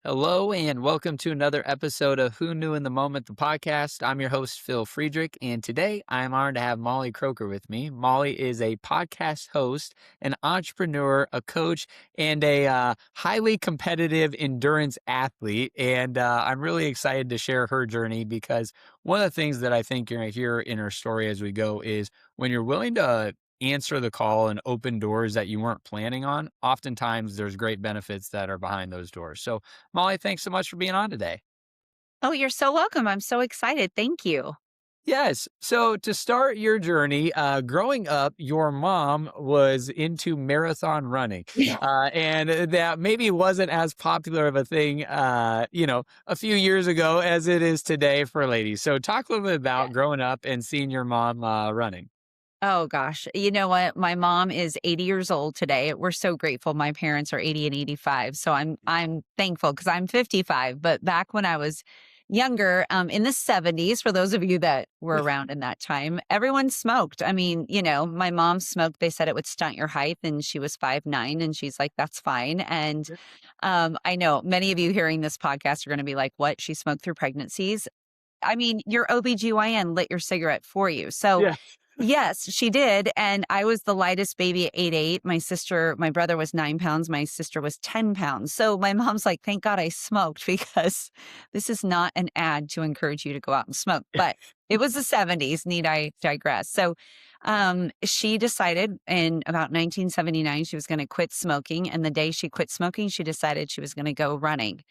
Hello and welcome to another episode of Who Knew in the Moment, the podcast. I'm your host, Phil Friedrich, and today I am honored to have Molly Kroeker with me. Molly is a podcast host, an entrepreneur, a coach, and a highly competitive endurance athlete. And I'm really excited to share her journey because one of the things that I think you're going to hear in her story as we go is when you're willing to answer the call and open doors that you weren't planning on, oftentimes there's great benefits that are behind those doors. So, Molly, thanks so much for being on today. Oh, you're so welcome. I'm so excited. Thank you. Yes. So to start your journey, growing up, your mom was into marathon running, and that maybe wasn't as popular of a thing, a few years ago as it is today for ladies. So talk a little bit about growing up and seeing your mom running. Oh gosh. You know what? My mom is 80 years old today. We're so grateful. My parents are 80 and 85. So I'm thankful because I'm 55. But back when I was younger, in the 70s, for those of you that were around in that time, everyone smoked. I mean, my mom smoked. They said it would stunt your height, and she was 5'9", and she's like, that's fine. And I know many of you hearing this podcast are going to be like, what? She smoked through pregnancies? I mean, your OBGYN lit your cigarette for you. So, Yeah. yes, she did. And I was the lightest baby at 8'8". My brother was 9 pounds. My sister was 10 pounds. So my mom's like, thank God I smoked because this is not an ad to encourage you to go out and smoke. But it was the 70s. Need I digress? So she decided in about 1979 she was going to quit smoking. And the day she quit smoking, she decided she was going to go running.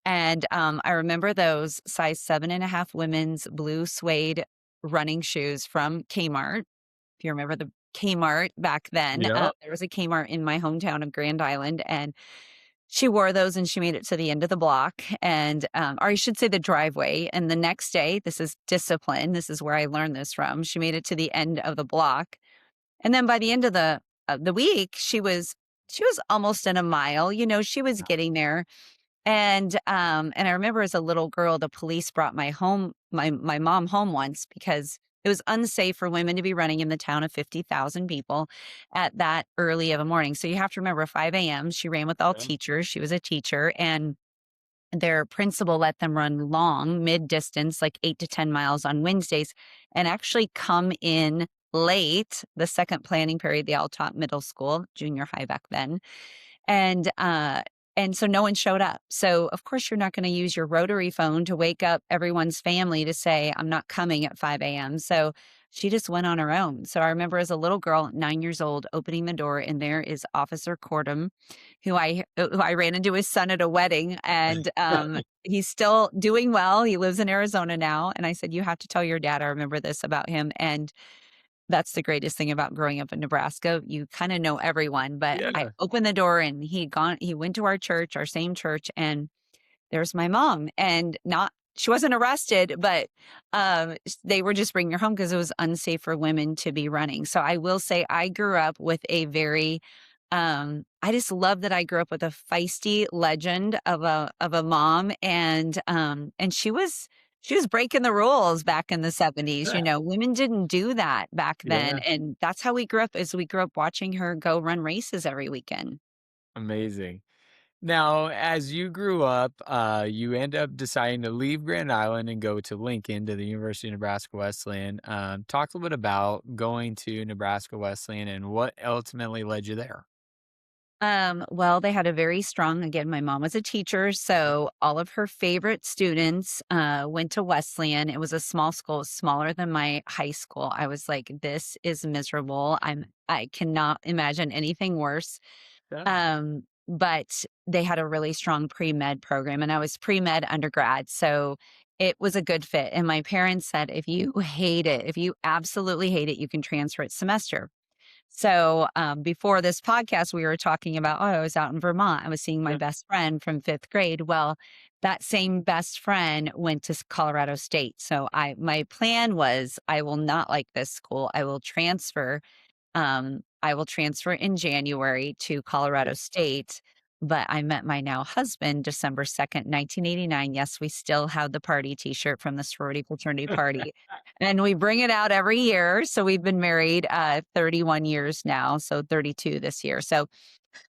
And I remember those size 7.5 women's blue suede running shoes from Kmart. If you remember the Kmart back then, Yeah. there was a Kmart in my hometown of Grand Island, and she wore those and she made it to the end of the block, and or I should say the driveway. And the next day, this is discipline. This is where I learned this from. She made it to the end of the block, and then by the end of the week, she was almost in a mile. She was getting there. And I remember as a little girl, the police brought my mom home once because it was unsafe for women to be running in the town of 50,000 people at that early of a morning. So you have to remember 5 a.m. She ran with all Yeah. teachers. She was a teacher, and their principal let them run long, mid distance, like 8 to 10 miles on Wednesdays, and actually come in late, the second planning period. They all taught middle school, junior high back then. And so no one showed up. So of course you're not going to use your rotary phone to wake up everyone's family to say, I'm not coming at 5 a.m. So she just went on her own. So I remember as a little girl, 9 years old, opening the door, and there is Officer Cordum, who I ran into his son at a wedding, and he's still doing well. He lives in Arizona now. And I said, you have to tell your dad I remember this about him. And that's the greatest thing about growing up in Nebraska. You kind of know everyone, but I Yeah. opened the door and he went to our church, our same church, and there's my mom. And she wasn't arrested, but they were just bringing her home because it was unsafe for women to be running. So I will say I grew up with a very I just love that I grew up with a feisty legend of a mom, and she was breaking the rules back in the 70s. Women didn't do that back then, Yeah. and that's how we grew up. Is we grew up watching her go run races every weekend. Amazing. Now, as you grew up, you end up deciding to leave Grand Island and go to Lincoln to the University of Nebraska Wesleyan. Talk a little bit about going to Nebraska Wesleyan and what ultimately led you there. Well, they had a very strong, again, my mom was a teacher, so all of her favorite students went to Wesleyan. It was a small school, smaller than my high school. I was like, this is miserable. I cannot imagine anything worse. Yeah. But they had a really strong pre-med program, and I was pre-med undergrad, so it was a good fit. And my parents said, if you absolutely hate it, you can transfer it semester. So before this podcast, we were talking about, I was out in Vermont. I was seeing my Yeah. best friend from fifth grade. Well, that same best friend went to Colorado State. So my plan was, I will not like this school. I will transfer in January to Colorado State. But I met my now husband December 2nd, 1989. Yes, we still have the party t-shirt from the sorority fraternity party. And we bring it out every year. So we've been married 31 years now. So 32 this year. So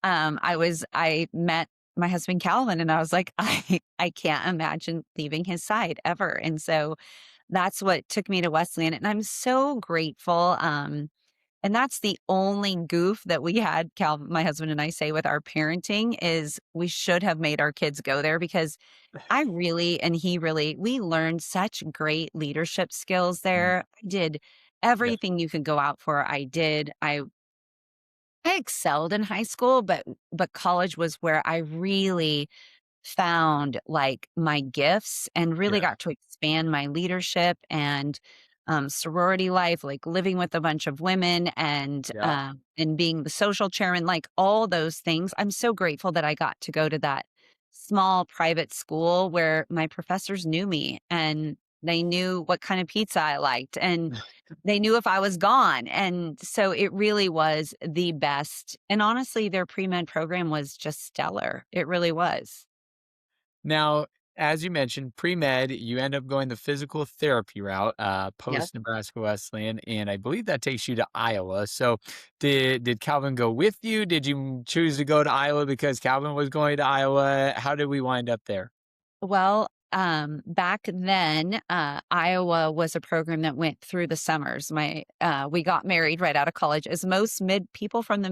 I met my husband Calvin, and I was like, I can't imagine leaving his side ever. And so that's what took me to Wesleyan, and I'm so grateful. And that's the only goof that we had, my husband and I say with our parenting is we should have made our kids go there because I really and he really we learned such great leadership skills Mm, there. I did yeah, everything you could go out for. I did. I excelled in high school, but college was where I really found like my gifts and really yeah, got to expand my leadership and sorority life, like living with a bunch of women yeah. and being the social chairman, like all those things. I'm so grateful that I got to go to that small private school where my professors knew me and they knew what kind of pizza I liked and they knew if I was gone. And so it really was the best. And honestly, their pre-med program was just stellar. It really was. Now, as you mentioned, pre-med, you end up going the physical therapy route, Yep. post Nebraska Wesleyan, and I believe that takes you to Iowa. So, did Calvin go with you? Did you choose to go to Iowa because Calvin was going to Iowa? How did we wind up there? Well, back then, Iowa was a program that went through the summers. We got married right out of college. As most mid people from the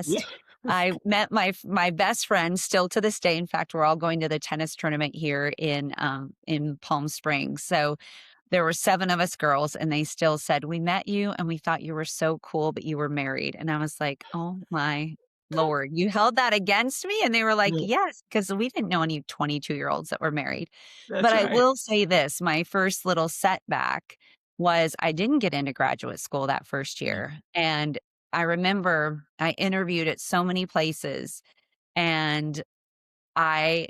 Yeah. Midwest, I met my best friend still to this day. In fact, we're all going to the tennis tournament here in Palm Springs. So there were 7 of us girls, and they still said, "We met you, and we thought you were so cool, but you were married." And I was like, "Oh my lord, you held that against me?" And they were like, Yeah, "Yes," because we didn't know any 22-year-olds that were married. that's But I right. will say this, my first little setback was I didn't get into graduate school that first Mm, year, and I remember I interviewed at so many places, and I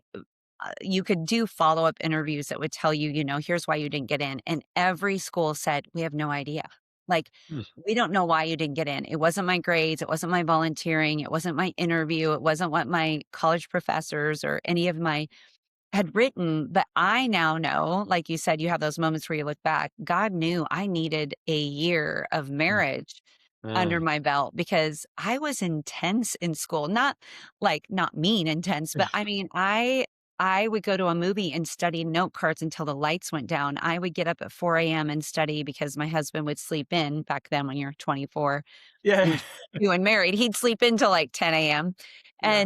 you could do follow-up interviews that would tell you, "Here's why you didn't get in," and every school said, "We have no idea." Like, mm, "We don't know why you didn't get in. It wasn't my grades, it wasn't my volunteering, it wasn't my interview, it wasn't what my college professors or any of my had written," but I now know, like you said, you have those moments where you look back, God knew I needed a year of mm, marriage under mm. my belt because I was intense in school. Not mean intense, but I mean, I would go to a movie and study note cards until the lights went down. I would get up at 4 a.m. and study because my husband would sleep in back then when you're 24 Yeah, and 22 and married, he'd sleep in till like 10 a.m. yeah,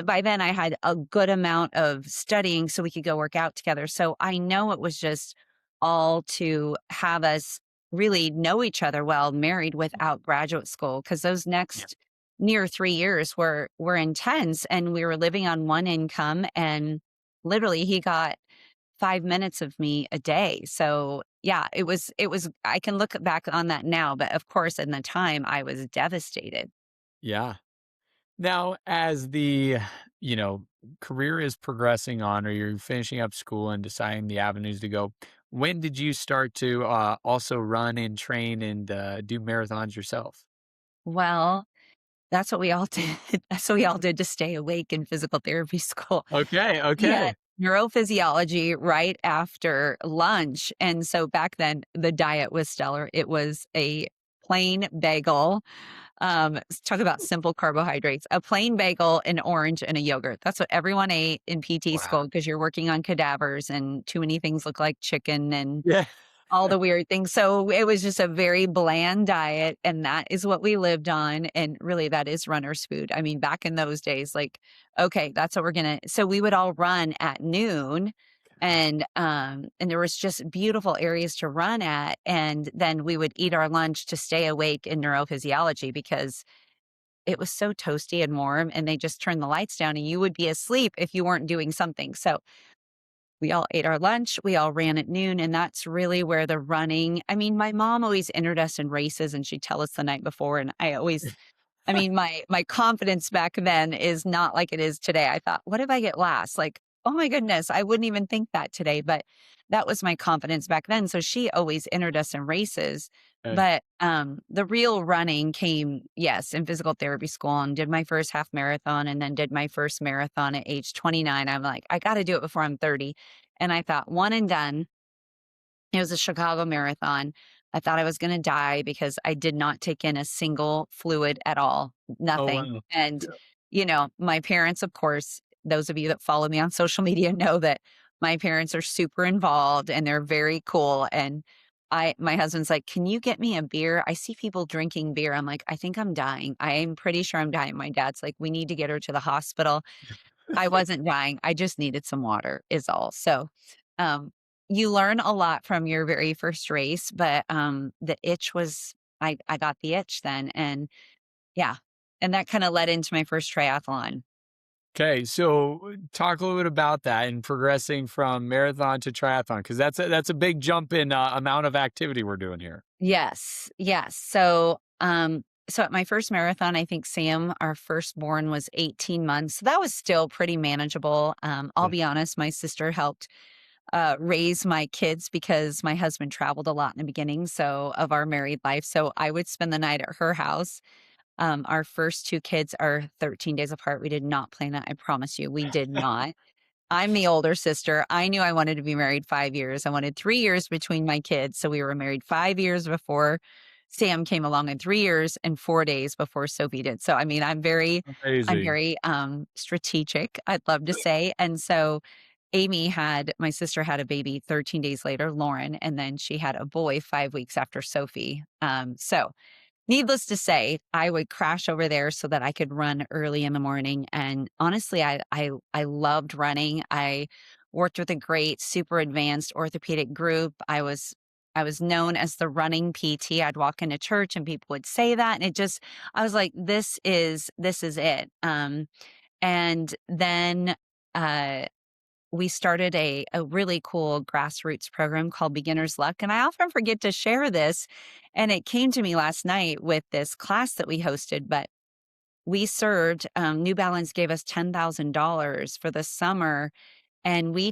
By then I had a good amount of studying so we could go work out together. So I know it was just all to have us really know each other well, married without graduate school, because those yeah, next near 3 years were intense and we were living on one income and literally he got 5 minutes of me a day. So yeah, it was I can look back on that now, but of course in the time I was devastated. yeah. Now, as you know, career is progressing on, or you're finishing up school and deciding the avenues to go, when did you start to also run and train and do marathons yourself? Well, that's what we all did. That's what we all did to stay awake in physical therapy school. Okay, We had okay. neurophysiology right after lunch, and so back then, the diet was stellar. It was a plain bagel, talk about simple carbohydrates, a plain bagel, an orange, and a yogurt. That's what everyone ate in PT Wow. school because you're working on cadavers and too many things look like chicken and Yeah. all the weird things. So it was just a very bland diet, and that is what we lived on. And really, that is runner's food. I mean, back in those days, like, okay, that's what we're gonna. So we would all run at noon, and there was just beautiful areas to run at, and then we would eat our lunch to stay awake in neurophysiology because it was so toasty and warm, and they just turned the lights down, and you would be asleep if you weren't doing something. So we all ate our lunch, we all ran at noon, and that's really where the running I mean, my mom always entered us in races, and she'd tell us the night before, and I mean, my confidence back then is not like it is today. I thought, "What if I get last?" Like, "Oh my goodness, I wouldn't even think that today," but that was my confidence back then, so she always entered us in races, Okay. but, the real running came, yes, in physical therapy school and did my first half marathon and then did my first marathon at age 29. I'm like, "I gotta do it before I'm 30," and I thought, "One and done." It was a Chicago marathon. I thought I was gonna die because I did not take in a single fluid at all, Oh nothing. wow. And, my parents, of course, those of you that follow me on social media know that my parents are super involved and they're very cool. And my husband's like, "Can you get me a beer? I see people drinking beer." I'm like, "I think I'm dying. I am pretty sure I'm dying." My dad's like, "We need to get her to the hospital." I wasn't dying. I just needed some water is all. So, um, you learn a lot from your very first race, but, the itch was I got the itch then, and yeah, and that kinda led into my first triathlon. Okay, so talk a little bit about that and progressing from marathon to triathlon, because that's a big jump in amount of activity we're doing here. Yes, yes. So at my first marathon, I think Sam, our firstborn, was 18 months. So that was still pretty manageable. I'll Yeah. be honest, my sister helped raise my kids because my husband traveled a lot in the beginning of our married life. So I would spend the night at her house. Our first two kids are 13 days apart. We did not plan that. I promise you, we did not. I'm the older sister. I knew I wanted to be married 5 years. I wanted 3 years between my kids. So we were married 5 years before Sam came along, and 3 years and 4 days before Sophie did. So I mean, I'm Amazing. very strategic, I'd love to say. And so my sister had a baby 13 days later, Lauren, and then she had a boy 5 weeks after Sophie. So needless to say, I would crash over there so that I could run early in the morning, and honestly, I loved running. I worked with a great super advanced orthopedic group. I was known as the running PT. I'd walk into church and people would say that, and I was like, this is it." And then, uh we started a really cool grassroots program called Beginner's Luck. And I often forget to share this. And it came to me last night with this class that we hosted, but we served, New Balance gave us $10,000 for the summer, and we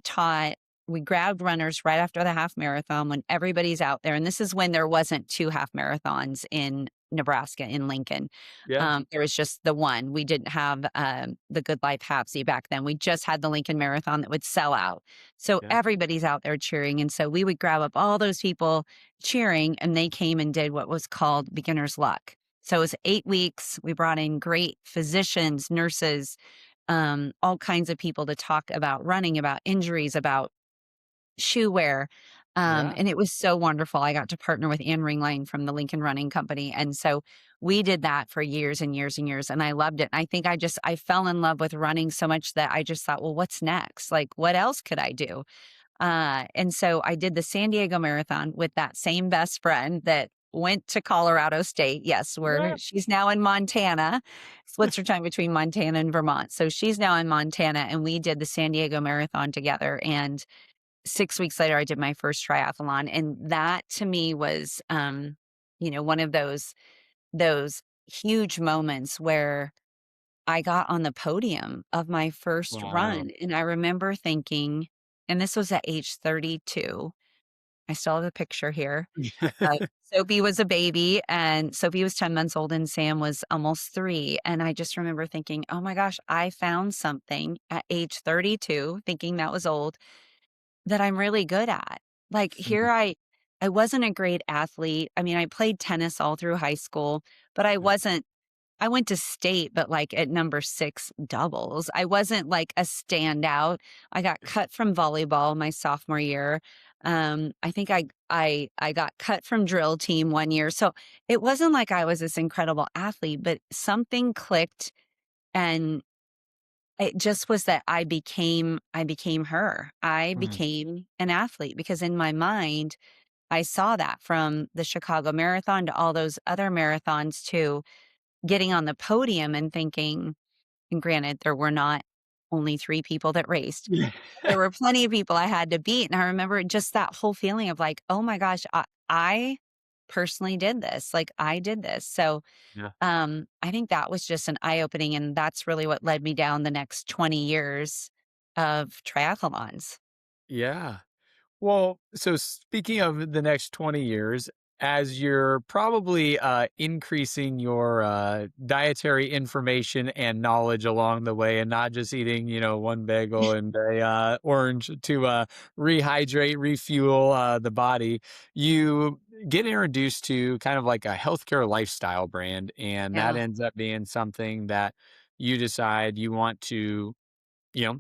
grabbed runners right after the half marathon when everybody's out there. And this is when there wasn't two half marathons in Nebraska, in Lincoln. Yeah, There was just the one. We didn't have the Good Life Halfsy back then. We just had the Lincoln Marathon that would sell out. So yeah. everybody's out there cheering. And so we would grab up all those people cheering, and they came and did what was called Beginner's Luck. So it was 8 weeks. We brought in great physicians, nurses, all kinds of people to talk about running, about injuries, about shoe wear. Yeah. And it was so wonderful. I got to partner with Anne Ringline from the Lincoln Running Company. And so we did that for years and years and years. And I loved it. I think I fell in love with running so much that I just thought, well, what's next? Like, what else could I do? And so I did the San Diego Marathon with that same best friend that went to Colorado State. Yes, where Yeah. she's now in Montana, splits her time between Montana and Vermont. So she's now in Montana, and we did the San Diego Marathon together. And 6 weeks later, I did my first triathlon. And that to me was, one of those huge moments where I got on the podium of my first Wow. run. And I remember thinking, and this was at age 32. I still have the picture here. Sophie was a baby, and Sophie was 10 months old, and Sam was almost 3. And I just remember thinking, oh my gosh, I found something at age 32, thinking that was old, that I'm really good at. Like, I wasn't a great athlete. I mean, I played tennis all through high school, but I went to state, but, like, at number 6 doubles. I wasn't, like, a standout. I got cut from volleyball my sophomore year. I think I got cut from drill team one year. So, it wasn't like I was this incredible athlete, but something clicked, and it just was that I became her. I Mm. became an athlete because in my mind, I saw that from the Chicago Marathon to all those other marathons to getting on the podium and thinking, and granted, there were not only 3 people that raced. Yeah. There were plenty of people I had to beat, and I remember just that whole feeling of like, "Oh my gosh, I personally did this, like, I did this." So, Yeah. I think that was just an eye-opening, and that's really what led me down the next 20 years of triathlons. Yeah. Well, so speaking of the next 20 years, as you're probably increasing your dietary information and knowledge along the way, and not just eating, one bagel and a orange to rehydrate, refuel the body, you get introduced to kind of like a healthcare lifestyle brand, and that Yeah. ends up being something that you decide you want to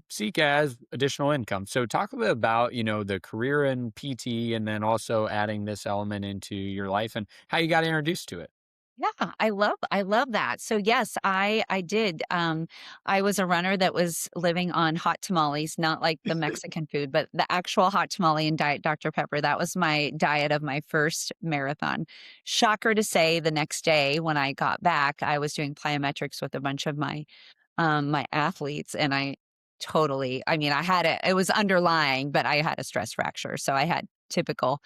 seek as additional income. So talk a bit about, the career in PT and then also adding this element into your life and how you got introduced to it. Yeah, I love that. So yes, I did. I was a runner that was living on hot tamales, not like the Mexican food, but the actual hot tamale and Diet Dr. Pepper. That was my diet of my first marathon. Shocker to say, the next day when I got back, I was doing plyometrics with a bunch of my athletes, and I mean, it was underlying, but I had a stress fracture. So I had typical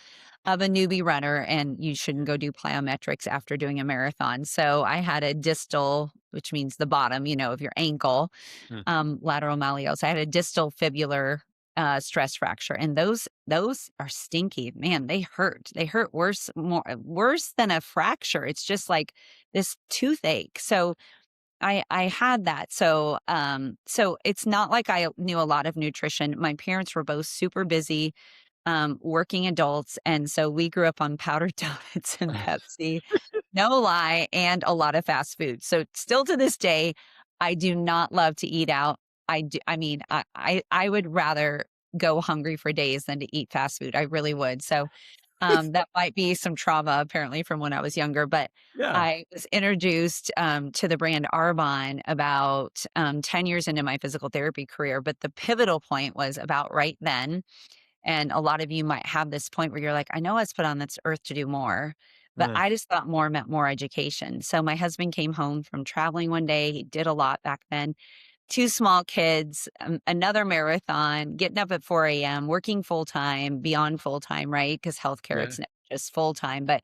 of a newbie runner, and you shouldn't go do plyometrics after doing a marathon. So I had a distal, which means the bottom, of your ankle, Mm. lateral malleus. I had a distal fibular stress fracture, and those are stinky, man. They hurt. They hurt worse than a fracture. It's just like this toothache. So I had that. So it's not like I knew a lot of nutrition. My parents were both super busy, working adults, and so we grew up on powdered donuts and Pepsi, no lie, and a lot of fast food. So still to this day, I do not love to eat out. I mean, I would rather go hungry for days than to eat fast food. I really would. So that might be some trauma apparently from when I was younger, but Yeah. I was introduced to the brand Arbonne about 10 years into my physical therapy career. But the pivotal point was about right then. And a lot of you might have this point where you're like, I know I was put on this earth to do more, but Mm. I just thought more meant more education. So my husband came home from traveling one day. He did a lot back then. Two small kids, another marathon, getting up at 4 a.m., working full time, beyond full time, right? Because healthcare, Yeah. it's not just full time. But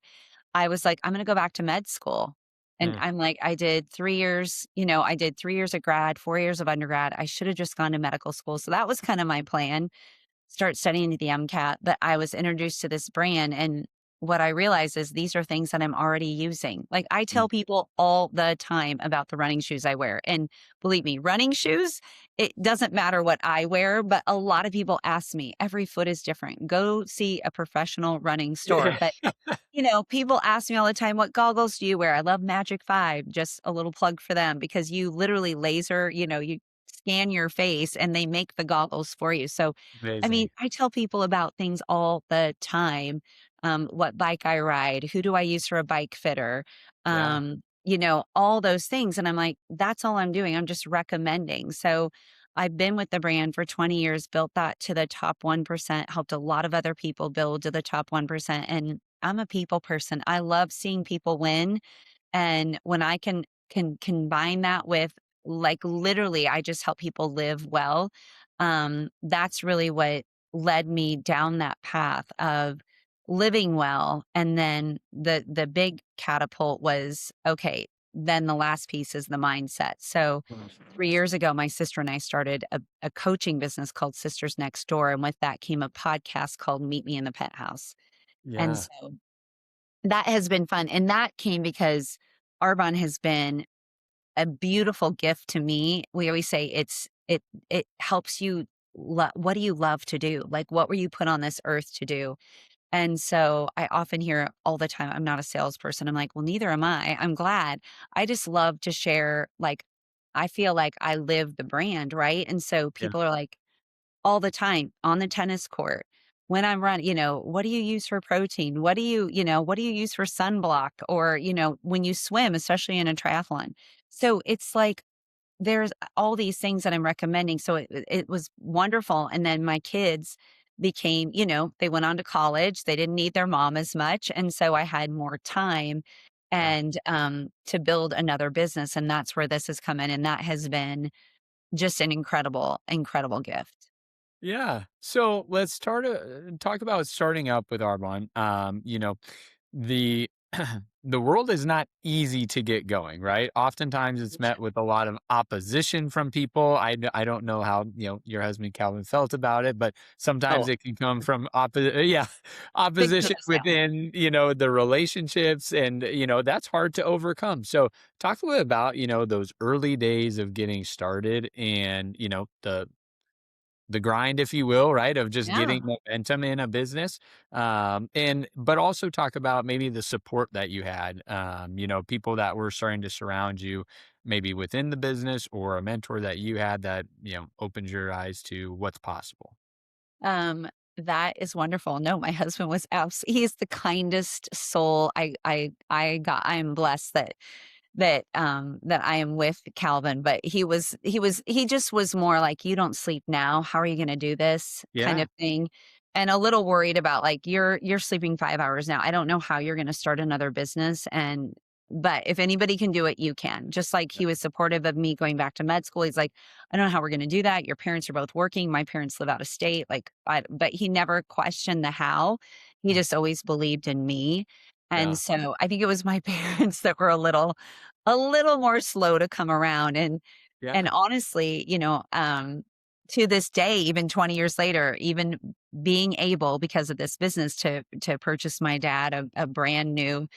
I was like, I'm going to go back to med school. And Mm. I'm like, I did 3 years of grad, 4 years of undergrad. I should have just gone to medical school. So that was kind of my plan, start studying the MCAT. But I was introduced to this brand, and what I realized is these are things that I'm already using. Like, I Mm. tell people all the time about the running shoes I wear. And believe me, running shoes, it doesn't matter what I wear, but a lot of people ask me, every foot is different. Go see a professional running store. Yeah. But people ask me all the time, what goggles do you wear? I love Magic 5, just a little plug for them, because you literally you scan your face and they make the goggles for you. So, I mean, Amazing. I tell people about things all the time. What bike I ride, who do I use for a bike fitter? Yeah. All those things. And I'm like, that's all I'm doing. I'm just recommending. So I've been with the brand for 20 years, built that to the top 1%, helped a lot of other people build to the top 1%. And I'm a people person. I love seeing people win. And when I can combine that with, like, literally I just help people live well, that's really what led me down that path of living well. And then the big catapult was, okay, then the last piece is the mindset. So Mm. 3 years ago, my sister and I started a coaching business called Sisters Next Door. And with that came a podcast called Meet Me in the Pet House. And Yeah. so that has been fun, and that came because Arbonne has been a beautiful gift to me. We always say it helps you what do you love to do? Like, what were you put on this earth to do? And so I often hear all the time, I'm not a salesperson. I'm like, well, neither am I. I'm glad. I just love to share, like, I feel like I live the brand, right? And so Yeah. people are like, all the time on the tennis court. When I'm running, what do you use for protein? What do you use for sunblock? Or, when you swim, especially in a triathlon. So it's like there's all these things that I'm recommending. So it was wonderful. And then my kids became, they went on to college. They didn't need their mom as much. And so I had more time Yeah. and to build another business. And that's where this has come in. And that has been just an incredible, incredible gift. Yeah. So let's talk about starting up with Arbonne. The the world is not easy to get going, right? Oftentimes it's met with a lot of opposition from people. I don't know how, your husband Calvin felt about it, but sometimes Oh, it can come from yeah, big opposition kudos down. within, the relationships and, that's hard to overcome. So talk a little about, those early days of getting started and, the grind, if you will, right? Of just Yeah. getting momentum in a business. But also talk about maybe the support that you had, people that were starting to surround you maybe within the business or a mentor that you had that, opened your eyes to what's possible. Um, that is wonderful. No, my husband was he's the kindest soul. I'm blessed that I am with Calvin, but he just was more like, "You don't sleep now. How are you gonna do this?" kind Yeah. of thing. And a little worried about like, "You're sleeping 5 hours now. I don't know how you're gonna start another business, and but if anybody can do it, you can." Just like Yeah. he was supportive of me going back to med school. He's like, "I don't know how we're gonna do that. Your parents are both working. My parents live out of state." Like, but he never questioned the how. He Mm. just always believed in me. And Yeah. so I think it was my parents that were a little more slow to come around. And Yeah. honestly, to this day, even 20 years later, even being able, because of this business, to purchase my dad a brand new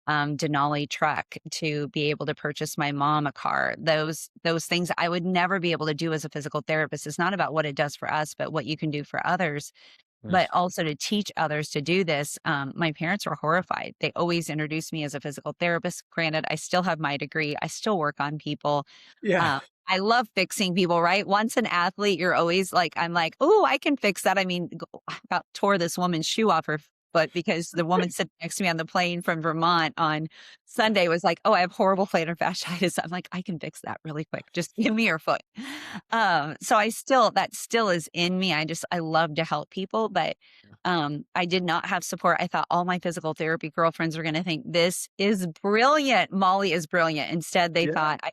Denali truck, to be able to purchase my mom a car, those things I would never be able to do as a physical therapist. It's not about what it does for us, but what you can do for others, but Nice. also to teach others to do this. My parents were horrified. They always introduced me as a physical therapist. Granted, I still have my degree. I still work on people. Yeah. I love fixing people, right? Once an athlete, you're always like, I'm like, oh, I can fix that. I mean, I about tore this woman's shoe off her foot because the woman sitting next to me on the plane from Vermont on Yeah. Sunday was like, oh, I have horrible plantar fasciitis. I'm like, I can fix that really quick. Just give me your foot. So that still is in me. I love to help people, but I did not have support. I thought all my physical therapy girlfriends were going to think this is brilliant. Molly is brilliant. Instead, they Yeah. thought, I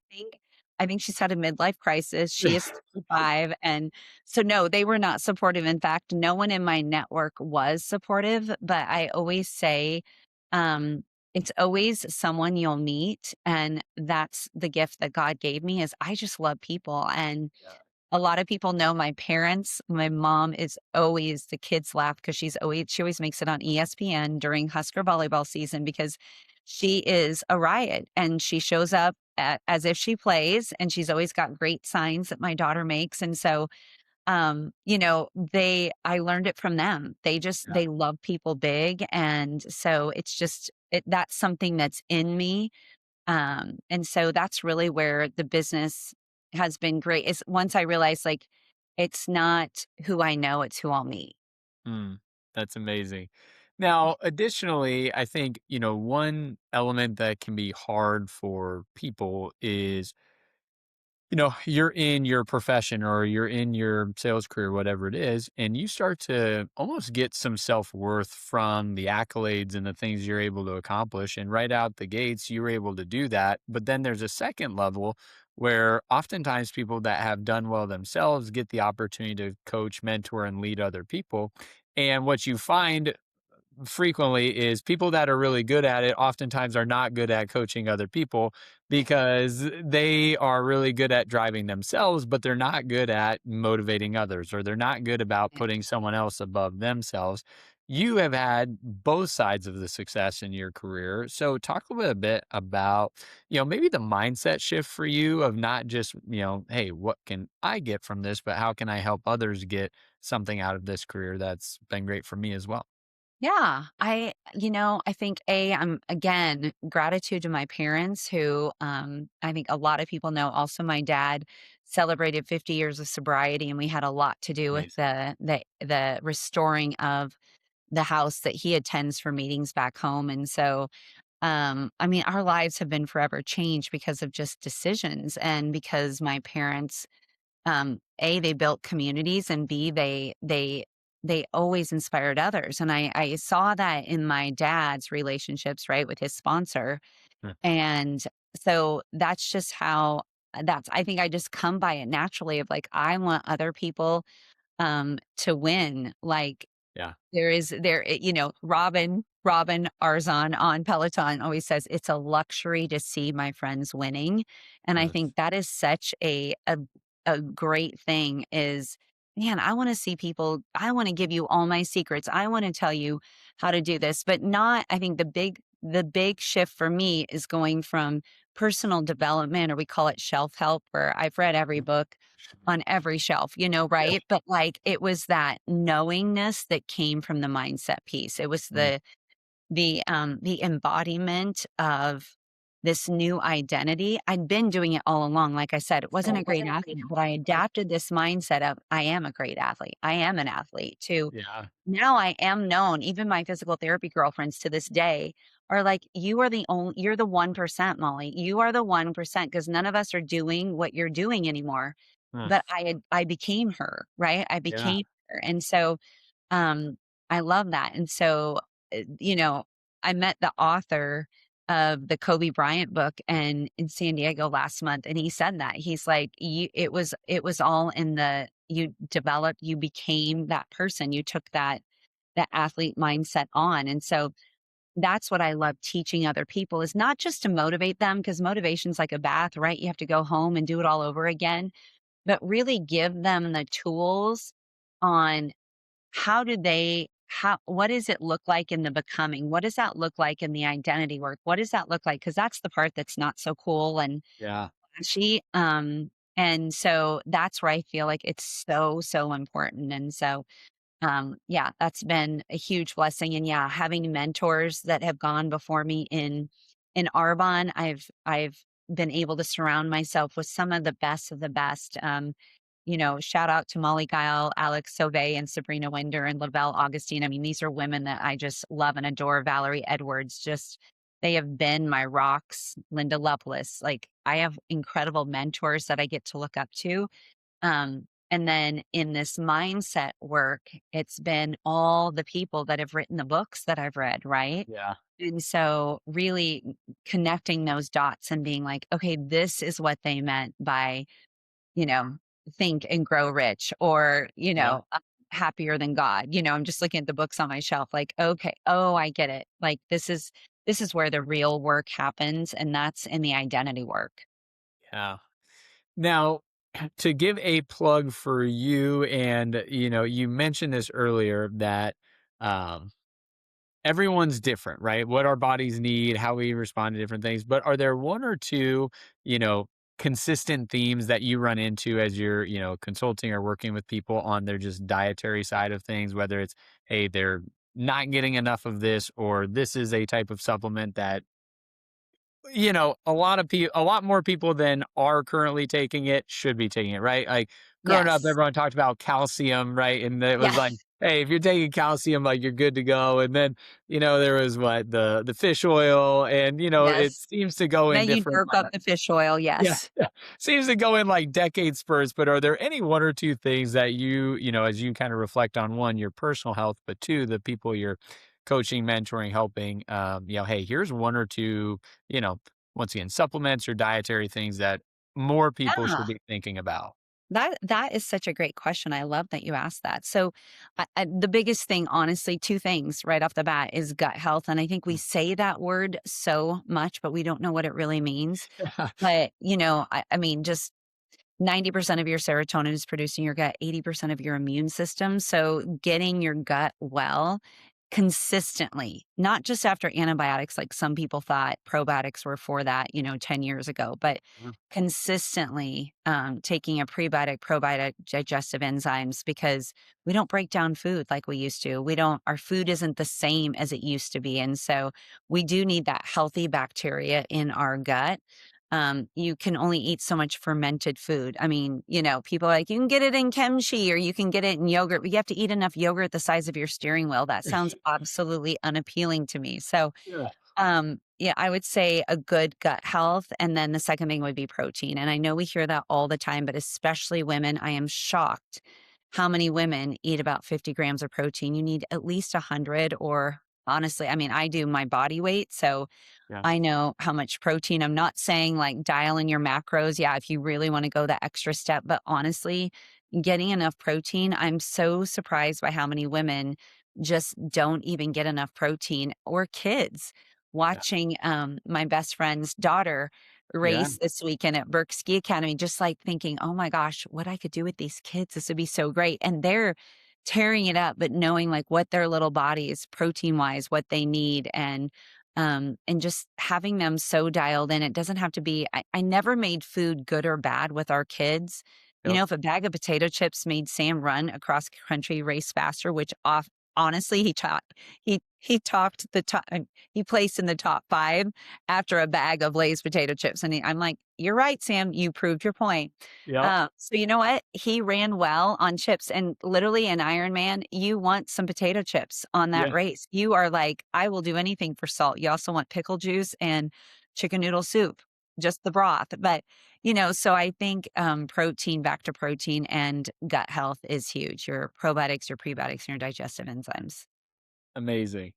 think she's had a midlife crisis. She is 35. And so, no, they were not supportive. In fact, no one in my network was supportive. But I always say, um, it's always someone you'll meet. And that's the gift that God gave me is I just love people. And Yeah. a lot of people know my parents. My mom is always the kids laugh because she always makes it on ESPN during Husker volleyball season because she is a riot and she shows up as if she plays, and she's always got great signs that my daughter makes. And so I learned it from them. Yeah. They love people big. And so that's something that's in me, and so that's really where the business has been great is once I realized, like, it's not who I know, it's who I'll meet. Mm, that's amazing. Now, additionally, I think, one element that can be hard for people is, you're in your profession or you're in your sales career, whatever it is, and you start to almost get some self worth from the accolades and the things you're able to accomplish. And right out the gates, you were able to do that. But then there's a second level where oftentimes people that have done well themselves get the opportunity to coach, mentor, and lead other people. And what you find frequently is people that are really good at it oftentimes are not good at coaching other people because they are really good at driving themselves, but they're not good at motivating others or they're not good about Yeah. putting someone else above themselves. You have had both sides of the success in your career. So talk a little bit about, maybe the mindset shift for you of not just, hey, what can I get from this, but how can I help others get something out of this career that's been great for me as well? Yeah, I think I'm again gratitude to my parents who I think a lot of people know also my dad celebrated 50 years of sobriety and we had a lot to do with Amazing. the restoring of the house that he attends for meetings back home. And so I mean, our lives have been forever changed because of just decisions and because my parents, A, they built communities, and B, they always inspired others. And I saw that in my dad's relationships, right, with his sponsor. Huh. And so that's just how that's I think I just come by it naturally of like I want other people to win. Like Yeah. Robin Arzon on Peloton always says it's a luxury to see my friends winning. And I Yes. think that is such a great thing is, man, I want to see people, I want to give you all my secrets. I want to tell you how to do this, but not, I think the the big shift for me is going from personal development, or we call it shelf help, where I've read every book on every shelf, Yeah. right? But like it was that knowingness that came from the mindset piece. It was Mm. the embodiment of this new identity. I'd been doing it all along. Like I said, it wasn't a great athlete, but I adapted this mindset of I am a great athlete. I am an athlete to Yeah. now I am known. Even my physical therapy girlfriends to this day are like, you are the only, you're the 1%, Molly. You are the 1% because none of us are doing what you're doing anymore. Mm. But I became her, right? I Yeah. became her. And so um, I love that. And so, I met the author of the Kobe Bryant book and in San Diego last month, and he said that. He's like, it was all in the you developed, you became that person. You took that athlete mindset on. And so that's what I love teaching other people is not just to motivate them, because motivation's like a bath, right? You have to go home and do it all over again, but really give them the tools on what does it look like in the becoming? What does that look like in the identity work? What does that look like? Because that's the part that's not so cool and Yeah. flashy. And so that's where I feel like it's so, so important. And so yeah, that's been a huge blessing. And yeah, having mentors that have gone before me in Arbonne, I've been able to surround myself with some of the best. Shout out to Molly Guile, Alex Sauvé, and Sabrina Winder and Lavelle Augustine. I mean, these are women that I just love and adore. Valerie Edwards, just they have been my rocks. Linda Lovelace, like I have incredible mentors that I get to look up to. And then in this mindset work, it's been all the people that have written the books that I've read, right? Yeah. And so really connecting those dots and being like, okay, this is what they meant by, you know, think and grow rich or, Yeah. happier than God. I'm just looking at the books on my shelf like, okay, oh, I get it. Like this is where the real work happens and that's in the identity work. Yeah. Now, to give a plug for you, and you mentioned this earlier that um, everyone's different, right? What our bodies need, how we respond to different things. But are there one or two, you know, consistent themes that you run into as you're, consulting or working with people on their just dietary side of things, whether it's, hey, they're not getting enough of this, or this is a type of supplement that a lot more people than are currently taking it should be taking it, right? Like growing up, Yes. everyone talked about calcium, right? And it was Yeah. like, hey, if you're taking calcium, like you're good to go. And then, there was what the fish oil, and it Yes. seems to go in May you different jerk up the fish oil. yeah, Yes. yeah. Seems to go in like decade spurts, but are there any one or two things that as you kind of reflect on one, your personal health, but two, the people you're coaching, mentoring, helping, hey, here's one or two, you know, once again, supplements or dietary things that more people Yeah. should be thinking about. That is such a great question. I love that you asked that. So, the biggest thing, honestly, two things right off the bat is gut health, and I think we say that word so much, but we don't know what it really means. But I mean, just 90% of your serotonin is produced in your gut, 80% of your immune system. So getting your gut well consistently, not just after antibiotics, like some people thought probiotics were for that, 10 years ago, but Yeah. consistently taking a prebiotic, probiotic digestive enzymes because we don't break down food like we used to. Our food isn't the same as it used to be. And so we do need that healthy bacteria in our gut. You can only eat so much fermented food. I mean, people are like, you can get it in kimchi or you can get it in yogurt, but you have to eat enough yogurt the size of your steering wheel. That sounds absolutely unappealing to me. So, Yeah. yeah, I would say a good gut health. And then the second thing would be protein. And I know we hear that all the time, but especially women, I am shocked how many women eat about 50 grams of protein. You need at least 100, or honestly, I mean, I do my body weight. So Yeah. I know how much protein. I'm not saying like dial in your macros. Yeah, if you really want to go the extra step, but honestly, getting enough protein, I'm so surprised by how many women just don't even get enough protein or kids. Yeah. Watching my best friend's daughter Yeah. race this weekend at Burke Ski Academy, just like thinking, oh my gosh, what I could do with these kids, this would be so great. And they're tearing it up, but knowing like what their little bodies, protein wise, what they need. And And just having them so dialed in. It doesn't have to be, I never made food good or bad with our kids. You Yep. know, if a bag of potato chips made Sam run across country race faster, which honestly, he topped the top, he placed in the top 5 after a bag of Lay's potato chips. And I'm like, you're right, Sam, you proved your point. Yep. So you know what? He ran well on chips, and literally in Ironman, you want some potato chips on that Yeah. race. You are like, I will do anything for salt. You also want pickle juice and chicken noodle soup, just the broth. But so I think protein, back to protein, and gut health is huge. Your probiotics, your prebiotics, and your digestive enzymes. Amazing.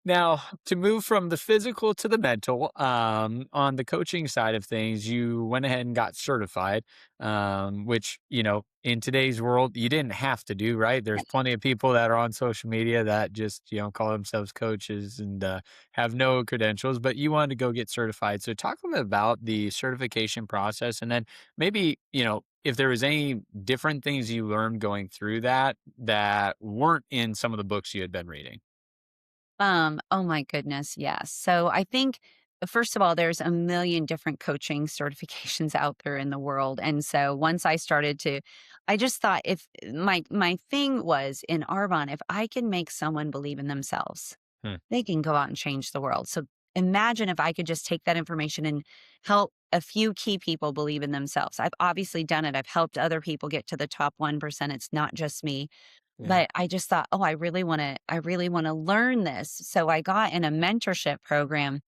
Now, to move from the physical to the mental, on the coaching side of things, you went ahead and got certified, which, in today's world, you didn't have to do, right? There's plenty of people that are on social media that just, call themselves coaches and have no credentials, but you wanted to go get certified. So, talk a bit about the certification process and then maybe, if there was any different things you learned going through that weren't in some of the books you had been reading. Oh my goodness, yes. So I think first of all, there's a million different coaching certifications out there in the world. And so once I started to, I just thought if my thing was in Arbonne, if I can make someone believe in themselves, Hmm. they can go out and change the world. So imagine if I could just take that information and help a few key people believe in themselves. I've obviously done it. I've helped other people get to the top 1%. It's not just me. Yeah. But I just thought, "Oh, I really wanna learn this." So I got in a mentorship program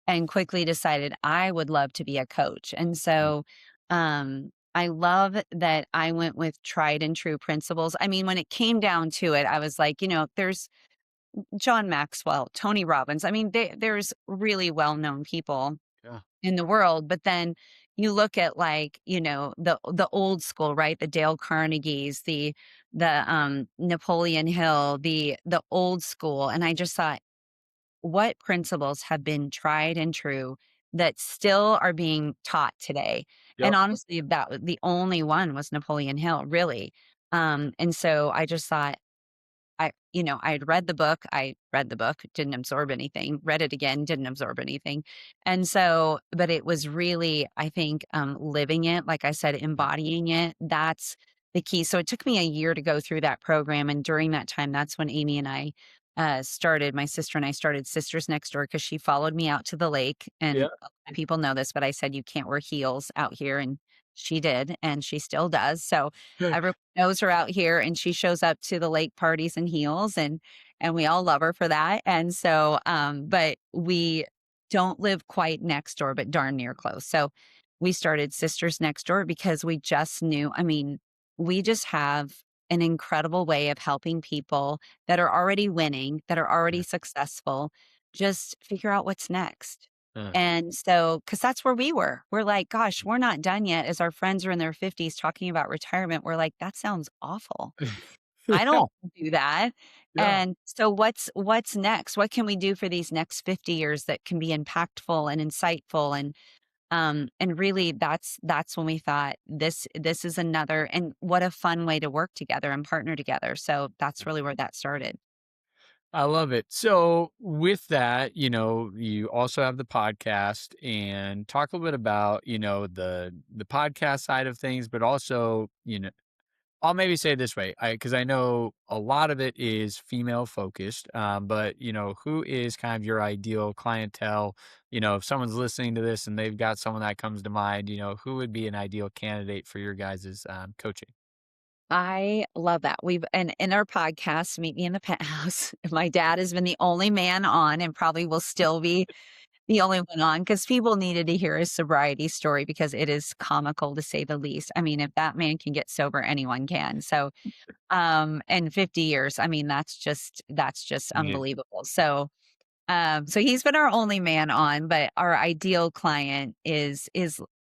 and quickly decided I would love to be a coach. And so, I love that I went with tried and true principles. I mean, when it came down to it, I was like, there's John Maxwell, Tony Robbins. I mean, there's really well-known people Yeah. in the world, but then you look at like, the old school, right? The Dale Carnegies, the Napoleon Hill, the old school. And I just thought, what principles have been tried and true that still are being taught today? And Yep. honestly, the only one was Napoleon Hill, really. And so I just thought, I read the book, didn't absorb anything, read it again, didn't absorb anything. And so, but it was really, I think, living it, like I said, embodying it, that's the key. So it took me a year to go through that program. And during that time, that's when Amy and I my sister and I started Sisters Next Door because she followed me out to the lake. Yeah. And a lot of people know this, but I said, you can't wear heels out here. And she did, and she still does. So everyone knows her out here, and she shows up to the lake parties in heels, and we all love her for that. And so, but we don't live quite next door, but darn near close. So we started Sisters Next Door because we just knew, I mean, we just have an incredible way of helping people that are already winning, that are already successful, just figure out what's next. Uh, And so, because that's where we were. We're like, gosh, we're not done yet. As our friends are in their 50s talking about retirement, we're like, that sounds awful. I yeah. don't do that. Yeah. And so what's next? What can we do for these next 50 years that can be impactful and insightful? And really that's when we thought this is another, and what a fun way to work together and partner together. So that's really where that started. I love it. So with that, you also have the podcast and talk a little bit about, the podcast side of things, but also, I'll maybe say it this way, because I know a lot of it is female focused, but who is kind of your ideal clientele? If someone's listening to this and they've got someone that comes to mind, who would be an ideal candidate for your guys' coaching? I love that. We've and in our podcast, Meet Me in the Penthouse, my dad has been the only man on and probably will still be the only one on because people needed to hear his sobriety story because it is comical to say the least. I mean, if that man can get sober, anyone can. So, and 50 years, I mean, that's just Yeah. unbelievable. So, so he's been our only man on, but our ideal client is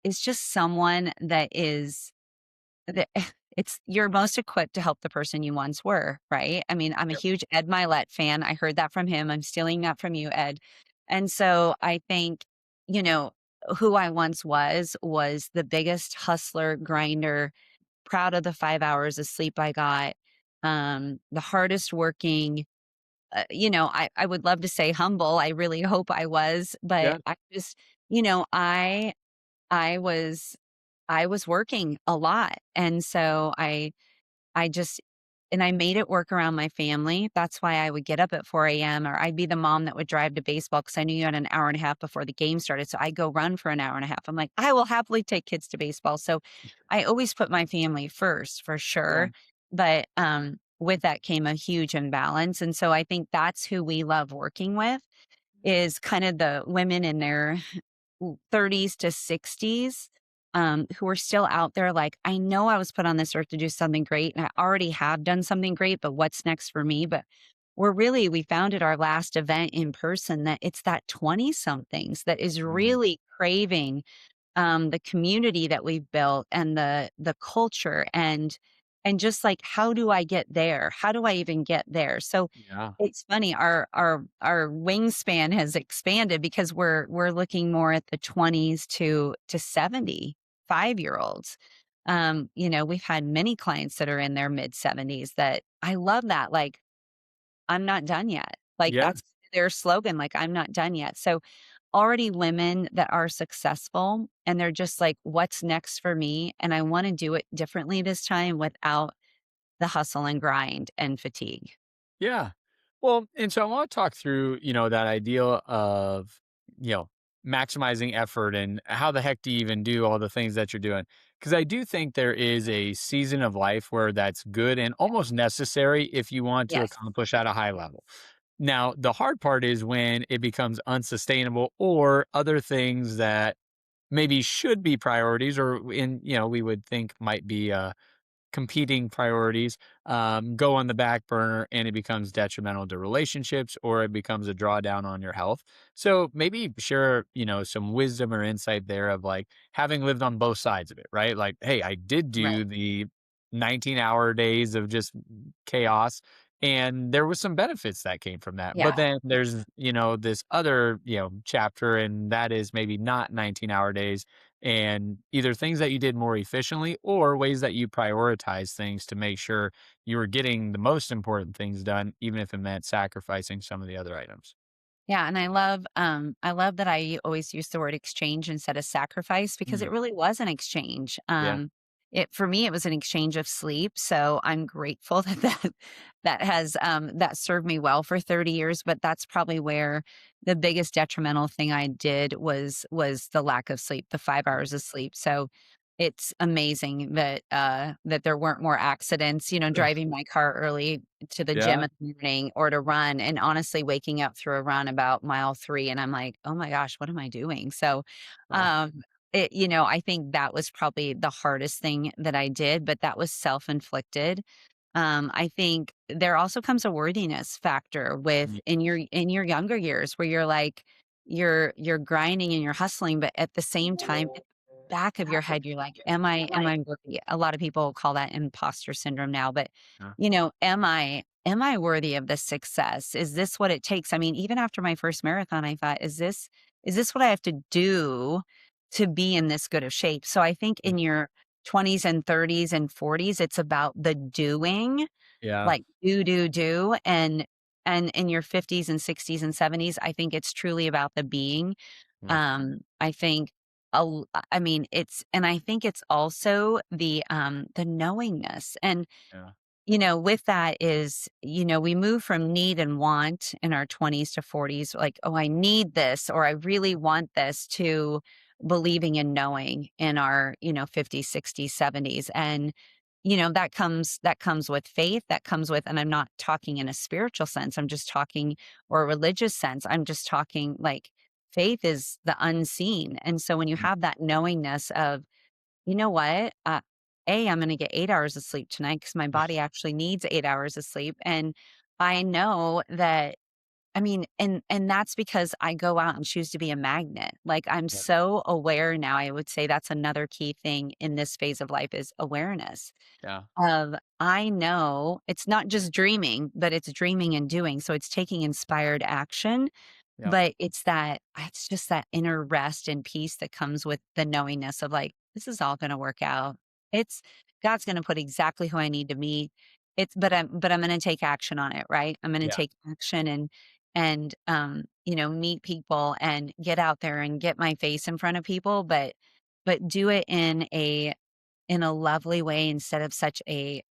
just someone that is the it's you're most equipped to help the person you once were, right? I mean, I'm a Yep. huge Ed Milet fan. I heard that from him. I'm stealing that from you, Ed. And so I think, you know, who I once was the biggest hustler, grinder, proud of the 5 hours of sleep I got, the hardest working, I would love to say humble. I really hope I was, but Yeah. I just, you know, I was I was working a lot. And so I just and I made it work around my family. That's why I would get up at 4 a.m. or I'd be the mom that would drive to baseball because I knew you had an hour and a half before the game started. So I'd go run for an hour and a half. I'm like, I will happily take kids to baseball. So I always put my family first for Yeah. sure. But with that came a huge imbalance. And so I think that's who we love working with is kind of the women in their 30s to 60s, who are still out there like, I know I was put on this earth to do something great, and I already have done something great, but what's next for me? But we found at our last event in person that it's that 20 somethings that is Mm. really craving the community that we've built and the culture and just like how do I get there? How do I even get there? So Yeah. it's funny, our wingspan has expanded because we're looking more at the 20s to 75-year-olds. We've had many clients that are in their mid 70s that I love that. Like, I'm not done yet. Like Yeah. that's their slogan, like, I'm not done yet. So already women that are successful and they're just like, what's next for me? And I want to do it differently this time without the hustle and grind and fatigue. Yeah. Well, and so I want to talk through, that idea of, you know, maximizing effort and how the heck do you even do all the things that you're doing? Because I do think there is a season of life where that's good and almost necessary if you want to Yes. accomplish at a high level. Now, the hard part is when it becomes unsustainable or other things that maybe should be priorities or we would think might be competing priorities go on the back burner and it becomes detrimental to relationships or it becomes a drawdown on your health. So maybe share, some wisdom or insight there of like having lived on both sides of it, right? Like, hey, I did Right. do the 19-hour days of just chaos. And there was some benefits that came from that. But Yeah. then there's, this other, chapter, and that is maybe not 19-hour days and either things that you did more efficiently or ways that you prioritize things to make sure you were getting the most important things done, even if it meant sacrificing some of the other items. Yeah, and I love that I always use the word exchange instead of sacrifice because Mm, it really was an exchange. yeah. It for me, it was an exchange of sleep. So I'm grateful that that served me well for 30 years. But that's probably where the biggest detrimental thing I did was the lack of sleep, the 5 hours of sleep. So it's amazing that there weren't more accidents, driving my car early to the gym Yeah. in the morning or to run, and honestly waking up through a run about mile 3, and I'm like, "Oh my gosh, what am I doing?" So, Uh, I think that was probably the hardest thing that I did, but that was self-inflicted. I think there also comes a worthiness factor with y- in your younger years where you're like, you're grinding and you're hustling, but at the same time, at the back of your head, you're like, am I worthy? A lot of people call that imposter syndrome now, but uh, am I worthy of this success? Is this what it takes? I mean, even after my first marathon, I thought, is this what I have to do to be in this good of shape? So I think uh, in your 20s and 30s and 40s, it's about the doing, yeah. like do, and in your 50s and 60s and 70s, I think it's truly about the being. Yeah. I think I mean, I think it's also the knowingness. And Yeah. with that is, we move from need and want in our 20s to 40s, like, oh, I need this, or I really want this, to believing and knowing in our, 50s, 60s, 70s. And, that comes with faith, that comes with, and I'm not talking in a spiritual sense, I'm just talking, or a religious sense. I'm just talking like faith is the unseen. And so when you Mm, have that knowingness of, you know what? I'm gonna get 8 hours of sleep tonight because my body actually needs 8 hours of sleep, and I know that and that's because I go out and choose to be a magnet. Like, I'm yeah. so aware now, I would say that's another key thing in this phase of life is awareness Yeah. of, I know it's not just dreaming, but it's dreaming and doing, so it's taking inspired action, Yeah. but it's just that inner rest and peace that comes with the knowingness of like, this is all gonna work out. It's God's gonna put exactly who I need to meet but I'm gonna take action on it, right? I'm gonna Yeah. take action and meet people and get out there and get my face in front of people, but do it in a lovely way instead of such a,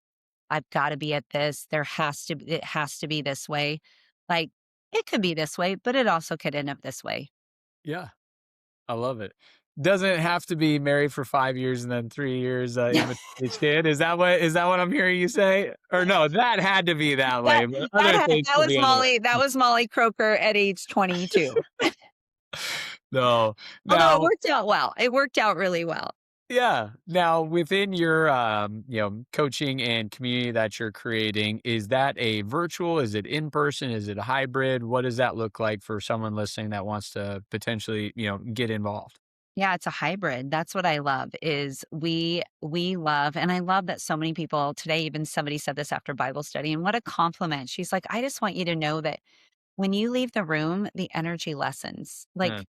"I've gotta be at this, it has to be this way." Like, it could be this way, but it also could end up this way. Yeah. I love it. Doesn't have to be married for 5 years and then 3 years, in between each kid. Is that what I'm hearing you say? Or no, that had to be that way, That but that other had things that could was be anywhere. Molly Kroeker at age 22. No. Although it Now worked out well. It worked out really well. yeah. Now within your, coaching and community that you're creating, is that a virtual? Is it in person? Is it a hybrid? What does that look like for someone listening that wants to potentially, get involved? Yeah, it's a hybrid. That's what I love is we love, and I love that so many people today, even somebody said this after Bible study, and what a compliment. She's like, "I just want you to know that when you leave the room, the energy lessens." Mm, Like,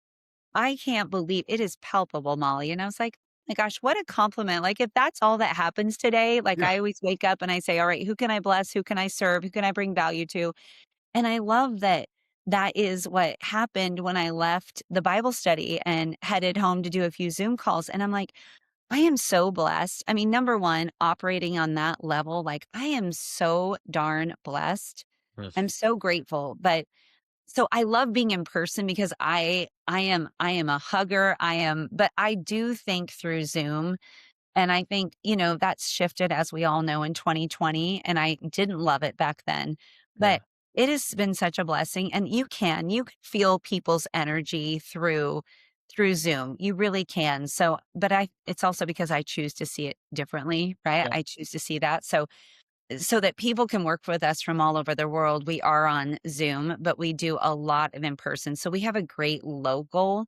I can't believe it is palpable, Molly. And I was like, "Oh my gosh, what a compliment." Like, if that's all that happens today, like yeah, I always wake up and I say, "All right, who can I bless? Who can I serve? Who can I bring value to?" And I love that that is what happened when I left the Bible study and headed home to do a few Zoom calls. And I'm like, I am so blessed. I mean, number one, operating on that level, like I am so darn blessed. mm, I'm so grateful. But so I love being in person because I am a hugger. But I do think through Zoom, and I think, that's shifted as we all know in 2020, and I didn't love it back then, yeah, but it has been such a blessing, and you can feel people's energy through Zoom. You really can. So, but it's also because I choose to see it differently, right? yeah, I choose to see that. So that people can work with us from all over the world, we are on Zoom, but we do a lot of in person. So we have a great local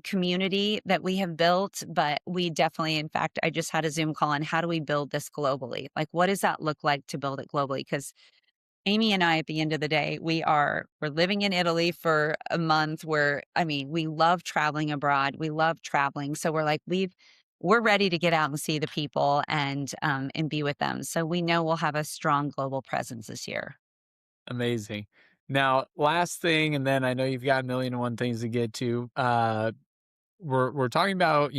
community that we have built, but we definitely, in fact, I just had a Zoom call on how do we build this globally? Like, what does that look like to build it globally? Because Amy and I, at the end of the day, we're living in Italy for a month where, I mean, we love traveling abroad. We love traveling. So we're like, we're ready to get out and see the people and be with them. So we know we'll have a strong global presence this year. amazing. Now, last thing, and then I know you've got a million and one things to get to. We're talking about,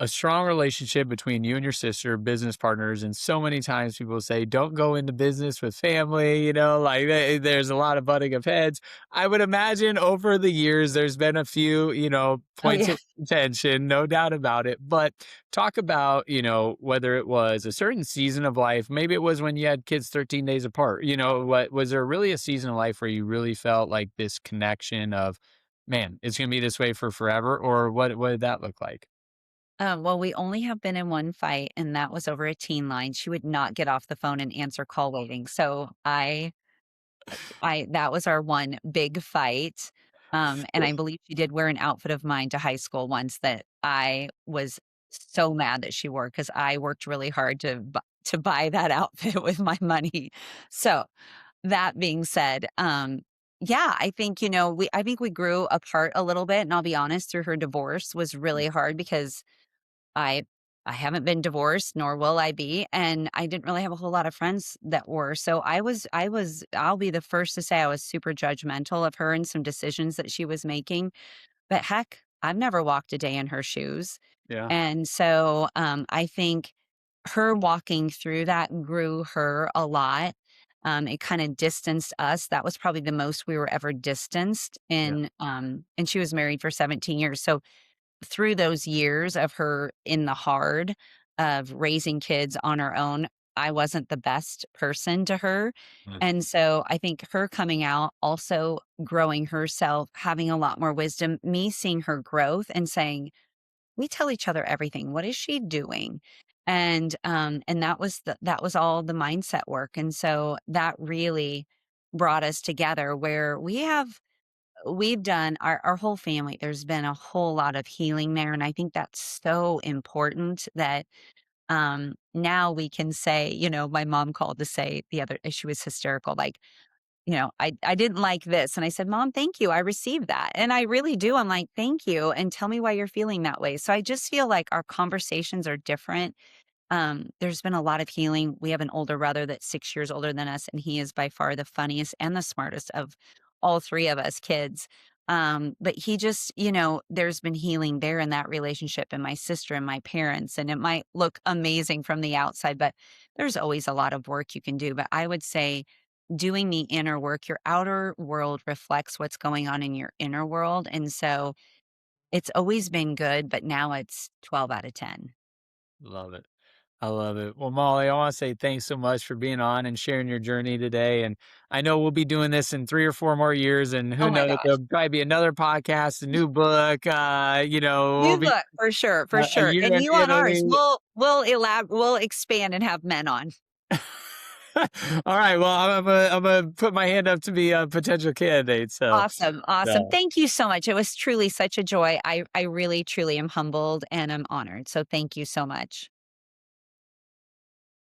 a strong relationship between you and your sister, business partners, and so many times people say, "Don't go into business with family," like, there's a lot of butting of heads. I would imagine over the years, there's been a few, Oh, points yeah. of tension, no doubt about it, but talk about, whether it was a certain season of life, maybe it was when you had kids 13 days apart, what was there really a season of life where you really felt like this connection of, "Man, it's gonna be this way for forever," or what did that look like? Well, we only have been in one fight, and that was over a teen line. She would not get off the phone and answer call waiting. So I that was our one big fight, and I believe she did wear an outfit of mine to high school once that I was so mad that she wore because I worked really hard to buy that outfit with my money. So, that being said, yeah, I think we grew apart a little bit, and I'll be honest, through her divorce was really hard because I I haven't been divorced, nor will I be, and I didn't really have a whole lot of friends that were. So I'll be the first to say I was super judgmental of her and some decisions that she was making. But heck, I've never walked a day in her shoes. Yeah. And so I think her walking through that grew her a lot. It kind of distanced us. That was probably the most we were ever distanced Yeah. and she was married for 17 years. So through those years of her in the hard of raising kids on her own, I wasn't the best person to her. Mm. And so I think her coming out, also growing herself, having a lot more wisdom, me seeing her growth and saying, we tell each other everything. What is she doing? And that was all the mindset work. And so that really brought us together where we've done our whole family, there's been a whole lot of healing there, and I think that's so important that, now we can say, my mom called to say the other she was hysterical, like, "I didn't like this," and I said, "Mom, thank you, I received that," and I really do, I'm like, "Thank you, and tell me why you're feeling that way." So I just feel like our conversations are different, There's been a lot of healing. We have an older brother that's 6 years older than us, and he is by far the funniest and the smartest of all three of us kids. But he just, there's been healing there in that relationship, and my sister and my parents. And it might look amazing from the outside, but there's always a lot of work you can do. But I would say doing the inner work, your outer world reflects what's going on in your inner world. And so it's always been good, but now it's 12 out of 10. Love it. I love it. Well, Molly, I want to say thanks so much for being on and sharing your journey today. And I know we'll be doing this in 3 or 4 more years, and who Oh my knows, gosh. there'll probably be another podcast, a new book. We'll New be book, for sure, for a sure, year and in you on ours. Italy. We'll expand and have men on. All right. Well, I'm gonna put my hand up to be a potential candidate. Awesome, awesome. So Thank you so much. It was truly such a joy. I really, truly am humbled and I'm honored, so thank you so much.